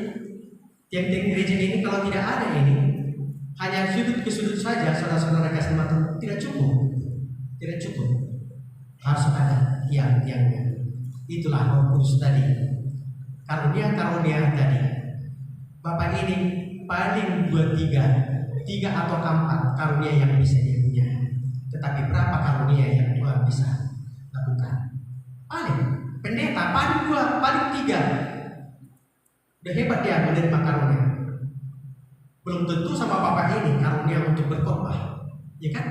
tiang-tiang gereja ini kalau tidak ada ini, hanya sudut ke sudut saja, saudara-saudara kasih mata, tidak cukup, harus ada tiang-tiangnya. Itulah Roh Kudus tadi, karunia tadi. Bapak ini paling 3 atau 4 karunia yang bisa dia punya. Tetapi berapa karunia yang Tuhan bisa lakukan? Paling pendeta paling 2, paling 3. Udah hebat dia menerima karunia. Belum tentu sama Bapak ini karunia untuk berkhotbah, ya kan?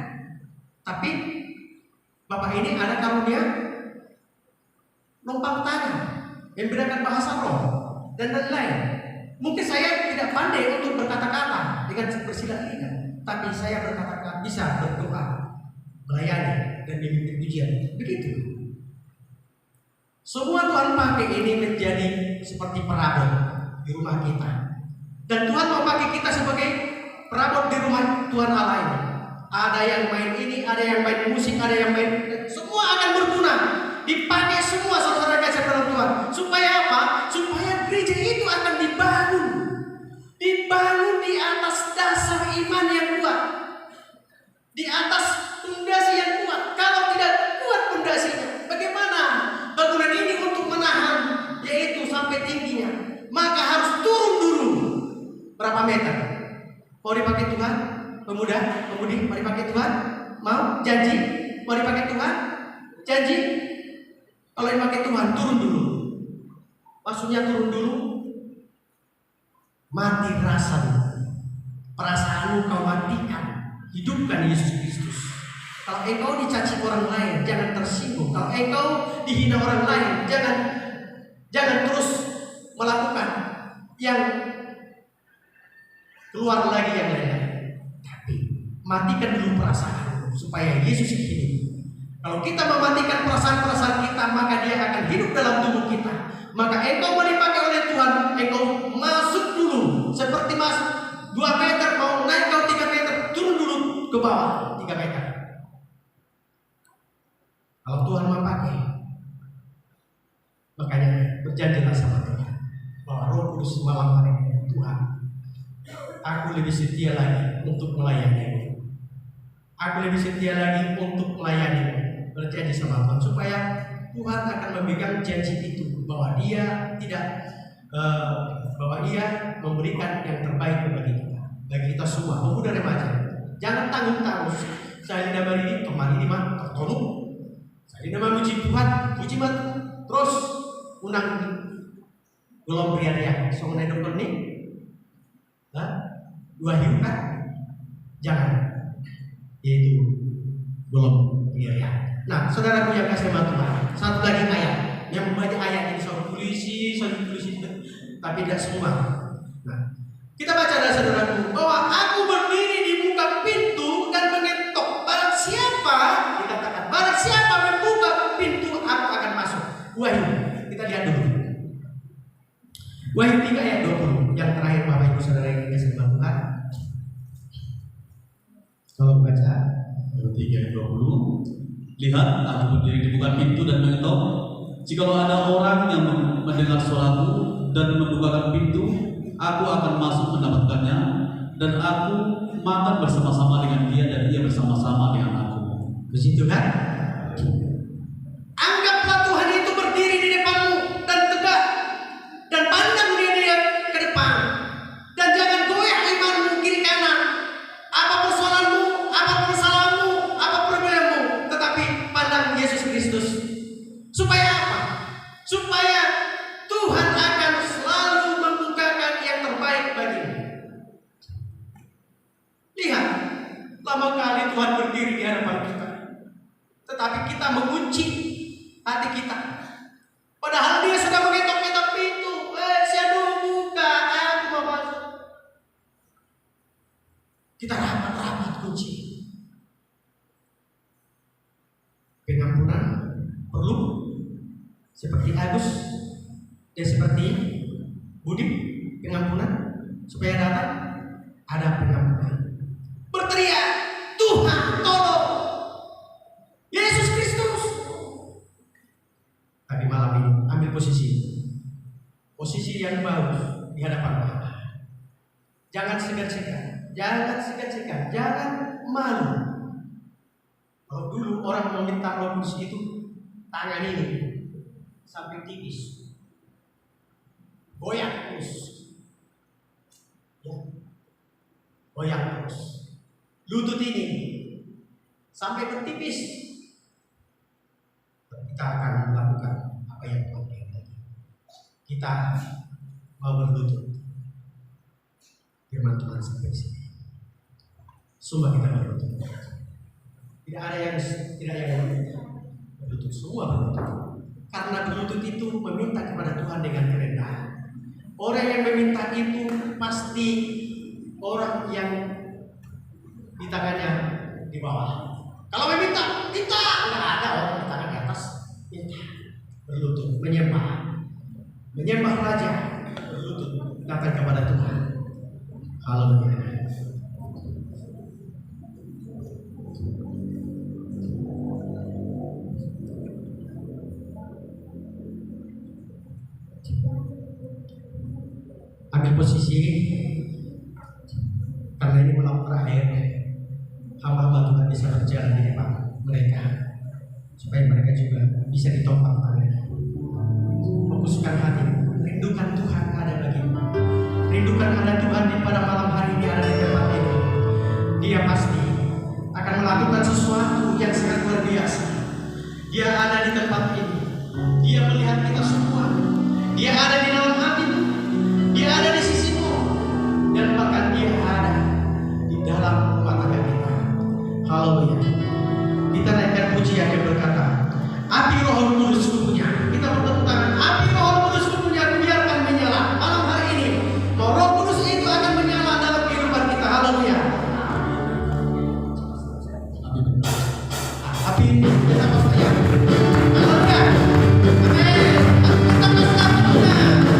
Tapi Bapak ini ada karunia lompang tangan, membedakan bahasa roh dan lain-lain. Mungkin saya tidak pandai untuk berkata-kata dengan bersilat lidah, tapi saya berkata-kata bisa berdoa, melayani dan memimpin pujian. Begitu. Semua Tuhan pakai ini menjadi seperti perabot di rumah kita. Dan Tuhan mau pakai kita sebagai perabot di rumah Tuhan Allah ini. Ada yang main ini, ada yang main musik, ada yang main, semua akan berguna. Dipakai semua saudara kasih dalam Tuhan. Supaya apa? Supaya gereja itu akan dibangun di atas dasar iman yang kuat, di atas fondasi yang kuat. Kalau tidak kuat fondasinya, bagaimana bangunan ini untuk menahan, yaitu sampai tingginya? Maka harus turun dulu berapa meter? Mau dipakai Tuhan? Pemuda, pemudi, mau dipakai Tuhan? Mau? Janji? Mau dipakai Tuhan? Janji? Kalau dipakai Tuhan, turun dulu. Maksudnya turun dulu, mati rasa. Perasaanmu kau matikan, hidupkan Yesus Kristus. Kalau engkau dicaci orang lain, jangan tersinggung. Kalau engkau dihina orang lain, jangan terus melakukan yang keluar lagi yang lain. Tapi matikan dulu perasaan supaya Yesus hidup. Kalau kita mematikan perasaan-perasaan kita, maka Dia akan hidup dalam tubuh kita. Maka engkau mau dipakai oleh Tuhan, engkau masuk dulu seperti masuk 2 meter, mau naik kau 3 meter, turun dulu ke bawah 3 meter. Kalau Tuhan mau pakai, makanya berjanjilah sama Tuhan bahwa Roh Kudus malam hari ini, Tuhan, aku lebih setia lagi untuk melayani. Aku lebih setia lagi untuk melayani. Berjanji sama Tuhan supaya Tuhan akan memegang janji itu bahwa Dia tidak bahwa Dia memberikan yang terbaik bagi kita semua, pemuda remaja. Jangan tanggung-tanggung. Saya tidak beri kemarin di mana tertolong. Saya tidak memuji Tuhan, puji mat terus unang belum pria-pria. Soalnya dokter nih, dua hidup kan? Jangan. Yaitu belum pria-pria. Nah, saudaraku yang kasih sama Tuhan, satu lagi ayat yang banyak ayat ini soal polisi, tapi tidak semua. Nah, kita baca dari saudaraku bahwa aku berdiri di muka pintu dan mengetok. Barang siapa, dikatakan, barang siapa membuka pintu, aku akan masuk. Wahyu, kita lihat dulu. Wahyu 3 ayat 20, yang terakhir Bapak Ibu Saudara yang kasih sama Tuhan. Kalau baca Wahyu 3 ayat 20. Lihat, aku berdiri di buka pintu dan mengetok. Jikalau ada orang yang mendengar suaraku dan membukakan pintu, aku akan masuk mendapatkannya, dan aku makan bersama-sama dengan dia dan dia bersama-sama dengan aku. Begitu kan? Anggaplah Tuhan itu berdiri di depanmu dan tegak, dan pandang dia ke depan, dan jangan goyah imanmu kiri kanan. Apa persoalanmu, apa permasalahanmu, apa problemmu, tetapi pandang Yesus Kristus. Supaya apa? Supaya Tuhan akan selalu membukakan yang terbaik bagimu. Lihat, lama kali Tuhan berdiri di hadapan kita, tetapi kita mengunci hati kita. Padahal Dia sudah mengetok-ketok pintu. Saya buka, aku mau masuk. Kita rapat-rapat kunci. Pengampunan perlu, seperti Agus dan seperti Budi, pengampunan supaya datang ada pengampunan. Berteriak, Tuhan tolong, Yesus Kristus. Tapi malam ini ambil posisi yang bagus di hadapan Allah. Jangan segan-segan, jangan malu. Kalau dulu orang meminta Roh Kudus itu tangan ini sampai tipis, goyang terus, ya, goyang terus. Lutut ini sampai bertipis. Kita akan melakukan apa yang Tuhan kehendaki. Kita mau berlutut. Firman Tuhan sampai sini. Semua kita berlutut. Tidak ada yang berlutut, semua berlutut. Karena berlutut itu meminta kepada Tuhan dengan kerendahan. Orang yang meminta itu pasti orang yang di tangannya di bawah. Kalau meminta, minta, nggak ada orang di tangan di atas. Minta, berlutut, menyembah Raja, berlutut, datang kepada Tuhan. Haleluya. Ambil posisi, karena ini malam terakhir, hamba-hamba Tuhan bisa berjalan di depan mereka, supaya mereka juga bisa ditopang tangannya. Fokuskan hati, rindukan Tuhan ada bagimu, rindukan ada Tuhan di pada malam hari ini ada di tempat ini. Dia ada di tempat ini. Dia melihat kita semua. Dia ada di dalam hatimu. Dia ada di sisimu. Dan bahkan dia ada di dalam rumah tangga kita. Haleluya. Kita naikkan pujian yang berkata, api Roh Kudus punya. Kita bertepuk tangan. Api Roh Kudus punya, biarkan menyala. Malam hari ini, Roh Kudus itu akan menyala dalam kehidupan kita. Haleluya. Api kita percaya. Haleluya. Amin. Kita bersama.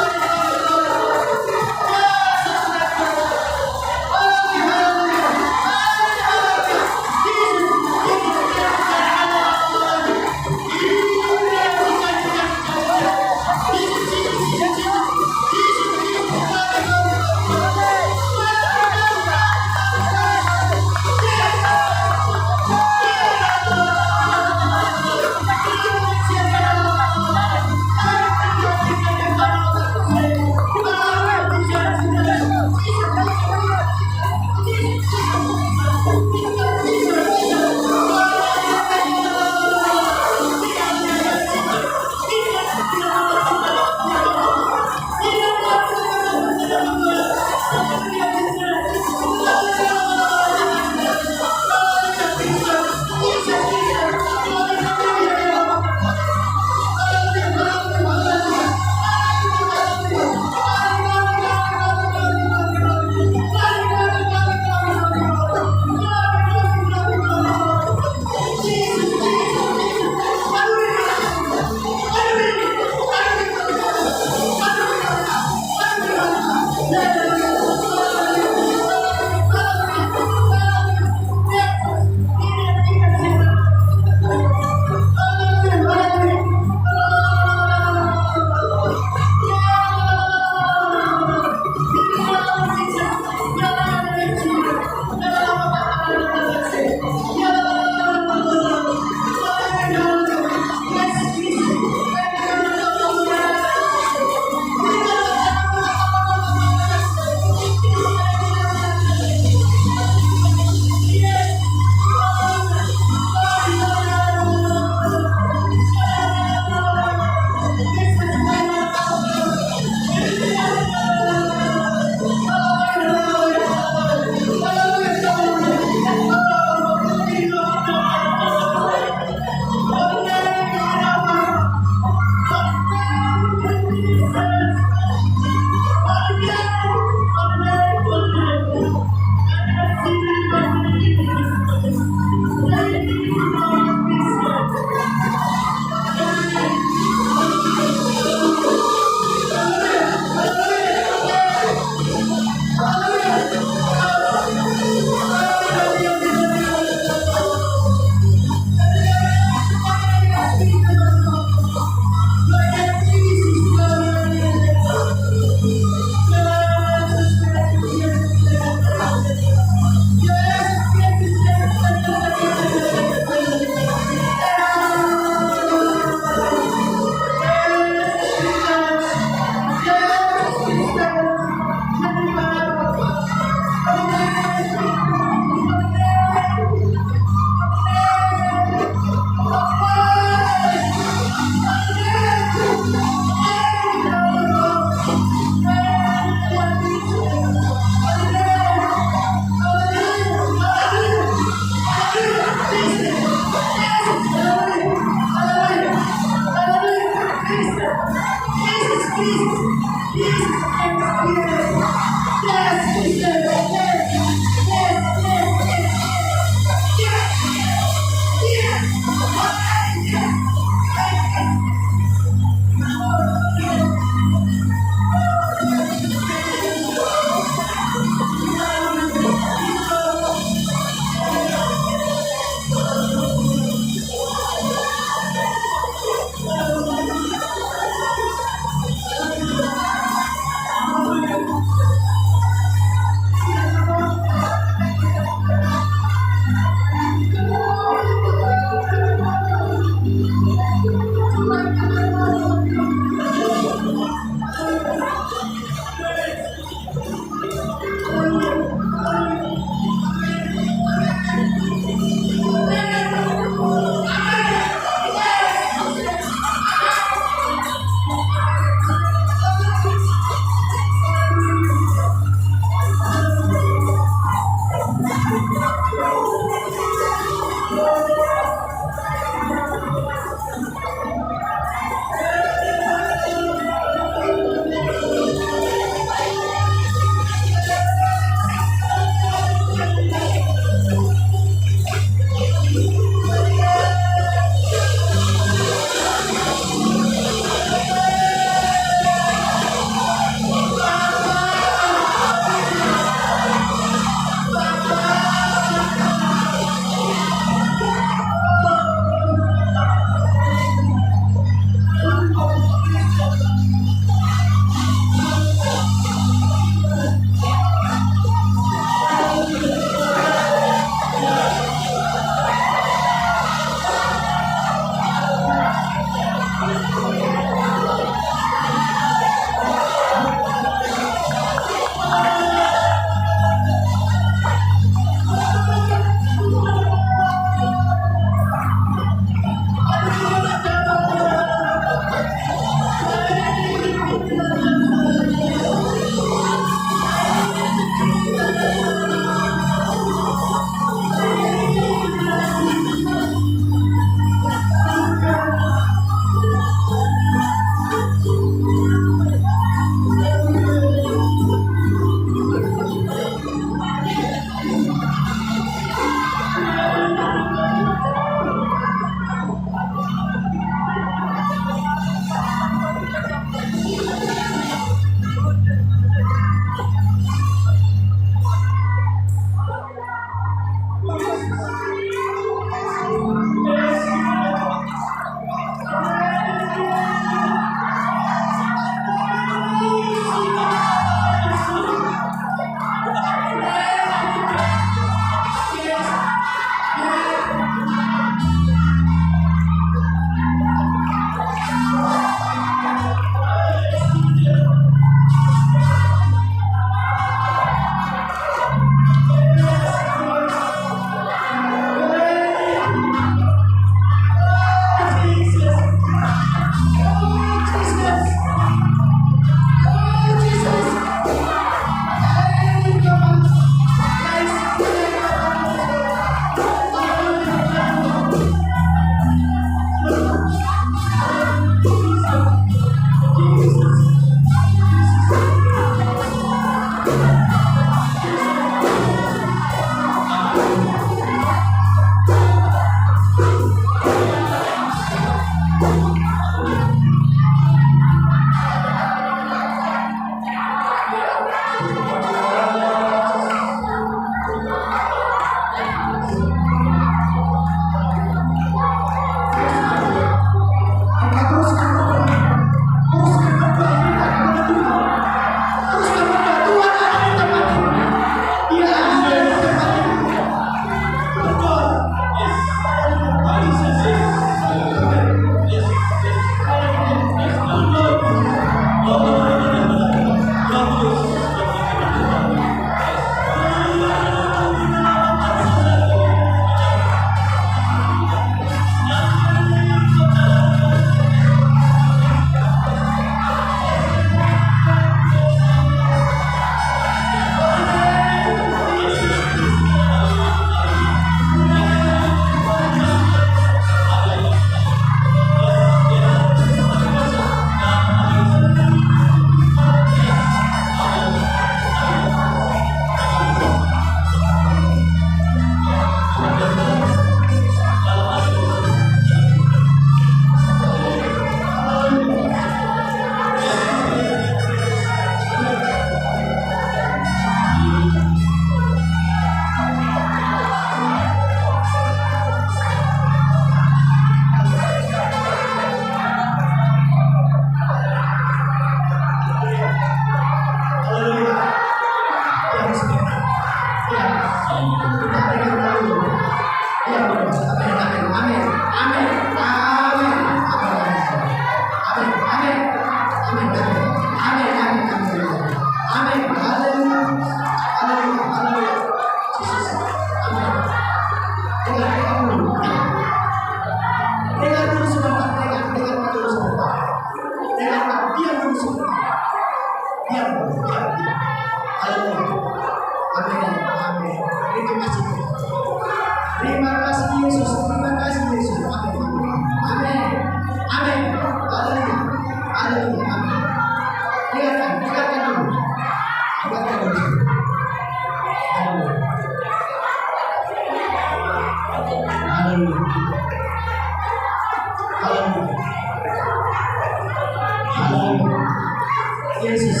Yesus.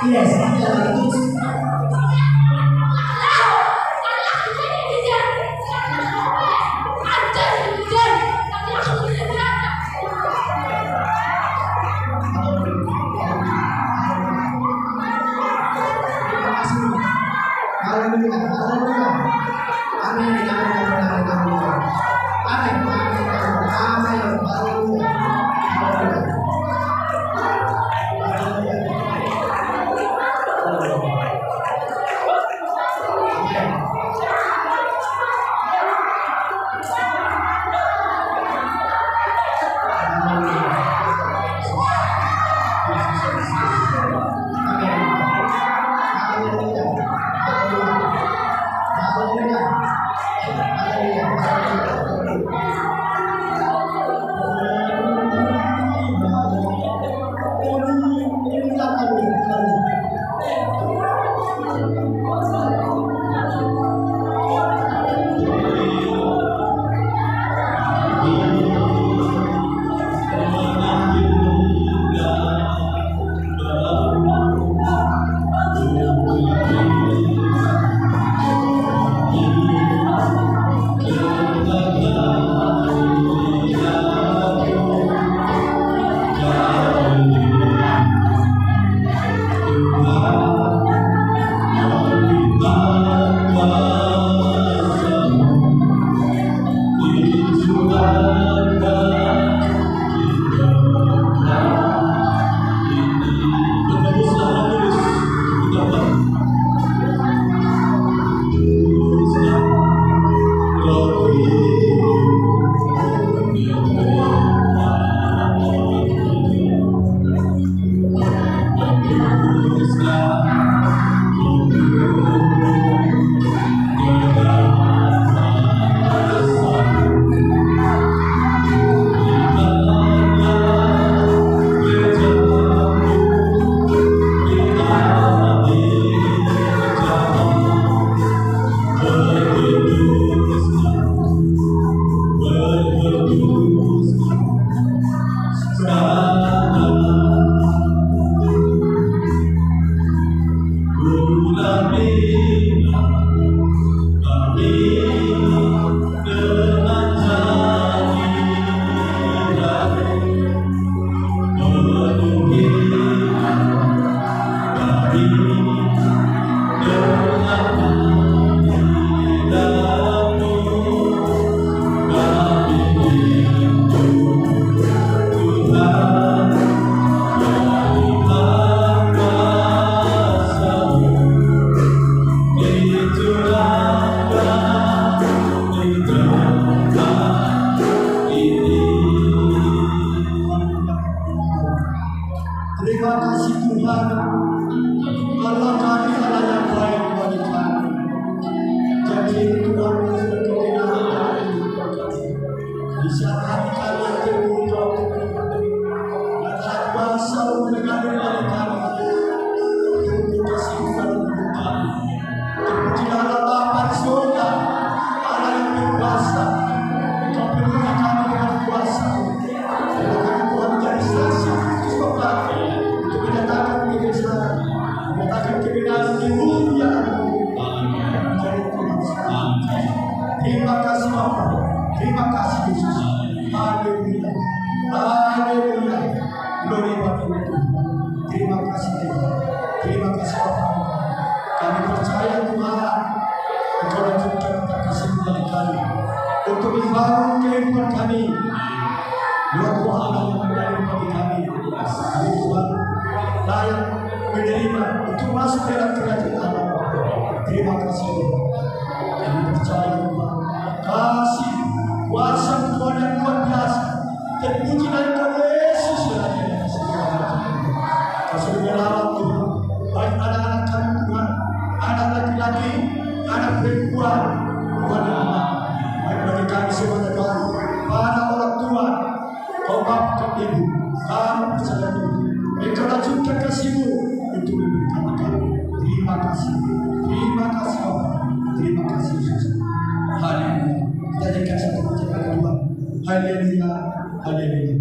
Yes, ya terus. Haleluya, haleluya. Amin, amin, amin, amin, amin. Amin, amin, amin, haleluya. Terima kasih Tuhan, Allah kami Allah yang baik bagi kami. Jadi Tuhan yang berkenan di saat hati kami yang terbuka dan saat bangsa mendengar dari kami, terima kasih Tuhan untuk kami. Terpujilah Allah Bapa di surga, Allah yang berkuasa, Engkau penuhi kami dengan kuasa. Terima Tuhan menjadi saksi Kristus Bapa. Menyatakan kebesaran, menyatakan kebenaran kemuliaan dari Tuhan. Terima kasih Bapa, terima kasih Yesus. Haleluya, haleluya. Glory bagi Tuhan. Terima kasih Tuhan, terima kasih Bapa. Kami percaya Tuhan, Engkau lanjutkan kasih bagi kami untuk membangun kehidupan kami. Dua Tuhan yang menjadi bagi kami. Kami Tuhan layak menerima untuk masuk dalam kerajaan Allah. Terima kasih Tuhan. Kami percaya Tuhan, kasih kuasa Tuhan yang luar biasa. Terpuji dari Tuhan Yesus yang ada di segala kasih menyelamat Tuhan. Baik anak-anak kami Tuhan, anak laki-laki, anak perempuan, Tuhan Allah. Baik bagi kami semua Tuhan, para orang tua, kau Bapa Ibu, kami percaya Tuhan. Engkau lanjutkan kasih-Mu untuk memberikan kami. Terima kasih Bapak. Terima kasih Yesus. Haleluya. Kita jadikan satu ucapan Tuhan. Haleluya, haleluya.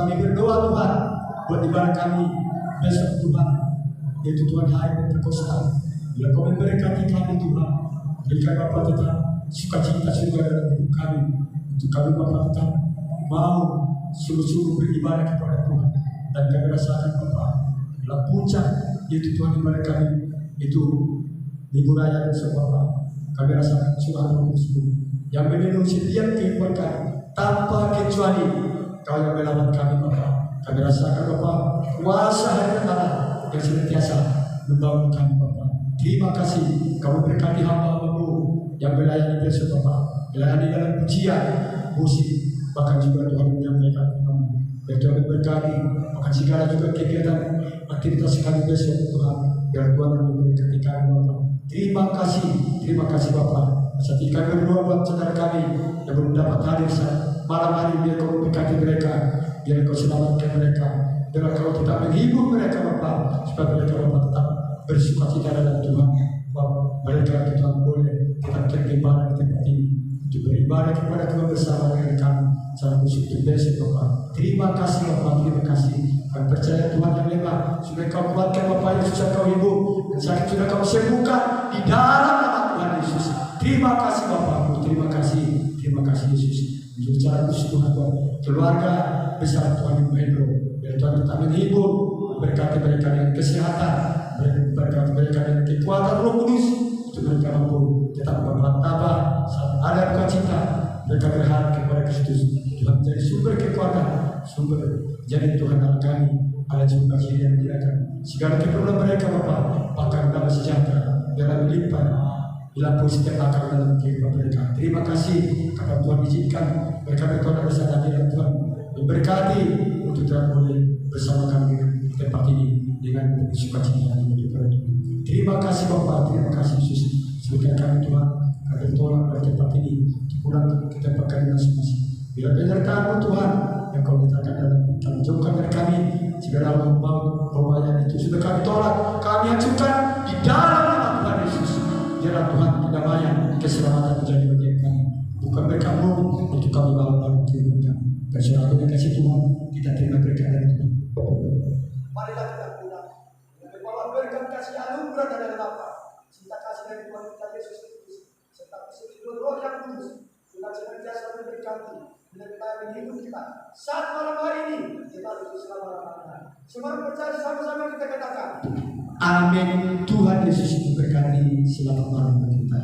kami berdoa Tuhan buat ibadah kami besok Tuhan, yaitu Tuhan hari Pentekosta. Bila kau memberkati kami Tuhan, berikan Bapa tetap sukacita surga dalam hidup kami. Untuk kami Bapa tetap mau sungguh-sungguh beribadah kepada Tuhan. Dan kami rasakan Bapa, bila puncak yaitu Tuhan ibadah kami itu Minggu Raya besok Bapa, kami rasakan surah Roh Kudus yang memenuhi setiap kehidupan kami tanpa kecuali. Kau yang melawan kami Bapa, kami rasakan Bapa kuasa hadirat Allah yang senantiasa membangun kami Bapa. Terima kasih kau berkati hamba-Mu yang melayani besok Bapa, melayani dalam pujian, musik, bahkan juga Tuhan menyampaikan firman-Mu. Biar Tuhan berkati, bahkan segala juga kegiatan aktivitas kami besok Tuhan, biar Tuhan memberkati kami Bapa. Terima kasih Bapa. Saat ini kami berdoa buat saudara kami yang belum dapat hadir malam hari, biar kau berkati mereka, biar kau selamatkan mereka, biar kau tetap menghibur mereka Bapa, supaya mereka Bapa tetap bersukacita dalam Tuhan. Bapa, mereka Tuhan boleh tetap beribadah di tempat ini, untuk beribadah kepada Tuhan bersama dengan kami secara khusus untuk besok Bapa. Terima kasih Bapa, terima kasih. Kami percaya Tuhan yang lemah sudah kau kuatkan Bapa, yang susah kau hibur, dan sakit sudah kau sembuhkan di dalam nama Tuhan Yesus. Terima kasih Bapa, terima kasih Yesus. Untuk cara khusus Tuhan keluarga besar Tuhan Hendro, biar Tuhan tetap menghibur, berkati mereka dengan kesehatan, berkati mereka dengan kekuatan Roh Kudus, untuk mereka mampu tetap bertabah saat ada duka cita. Mereka berharap kepada Kristus, Tuhan menjadi sumber kekuatan, sumber jadi Tuhan Allah kami, Allah juga yang menjadikan segala keperluan mereka Bapa, bahkan dalam sejahtera, dalam lipat, dilampau setiap akar dalam kehidupan mereka. Terima kasih karena Tuhan izinkan mereka bertobat bersama dengan Tuhan, memberkati untuk terang boleh bersama kami di tempat ini dengan sukacita yang kepada Tuhan. Terima kasih Bapa, terima kasih Yesus. Sebutkan kami Tuhan, kami bertolak dari tempat ini, pulang ke tempat kami masing-masing. Bila penyertaan Tuhan yang kau letakkan dalam jauhkan dari kami segala mau pembayaran itu sudah kami tolak, kami hancurkan di dalam nama Tuhan Yesus. Biarlah Tuhan kedamaian, keselamatan menjadi bagian kami, bukan berkamu untuk kami bawa dalam kehidupan kami. Bersyukur dengan kasih Tuhan, kita terima berkat dari Tuhan. Marilah kita pulang membawa berkat kasih anugerah dari Bapa, cinta kasih dari Tuhan kita Yesus Kristus, serta persekutuan Roh yang Kudus, dengan senantiasa memberkati dan hidup kita. Saat malam hari ini kita harus selama-lamanya. Semua percaya sama-sama kita katakan. Amin. Tuhan Yesus memberkati. Selamat malam bagi kita.